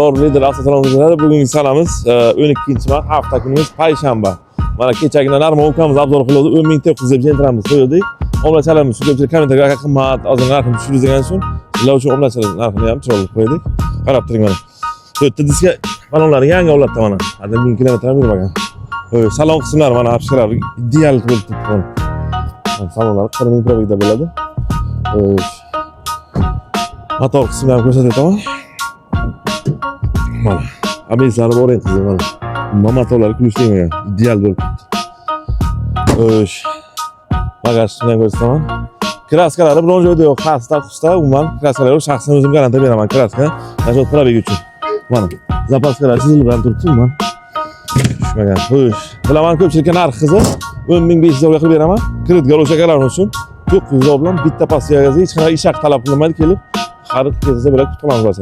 Doğru lider asaslarımızda bugünkü sanamız 12. mart hafta günümüz Payshanba. Mana kechagina narma ukamız abzor qildi 10.900 deb jentramiz qo'ydik. Omlachalarimiz ko'pchilik kommentarga qimmat ozgina narxini tushirish degan so'ng sizlar uchun omlachalar narxini ham chiroyli qo'ydik. Qarab turing mana. Bu yerda diska balonlar yangi olatda mana. Hada 1000 kilometr ham yurmagan. Salon qismlari mana apshirlar ideal bo'lib turibdi mana. Salonlar 4000 probegda bo'ladi. Motor qismlarini ko'rsataman. Mana. Amizlar bor endi mana. Motorlar kulishlayman. Ideal bo'lib turibdi. Bagajni ko'rsataman. Kraskalari biron joyda yo'q. Xasta qusta umuman kraskalari shaxsan o'zim garantiya beraman kraska. Nashat probeg uchun. Mana zapaskalar chizilib ham turibdi umuman. Tushmagan. Xo'sh. Bilaman ko'pchilikka narx qiziq. 10.500 ga qilib beraman. Kreditga olishganlar uchun 900 bilan bitta passiyaga hech qanday ish haqi talab qilinmaydi kelib xarid ketsa bo'lak kutib olamiz.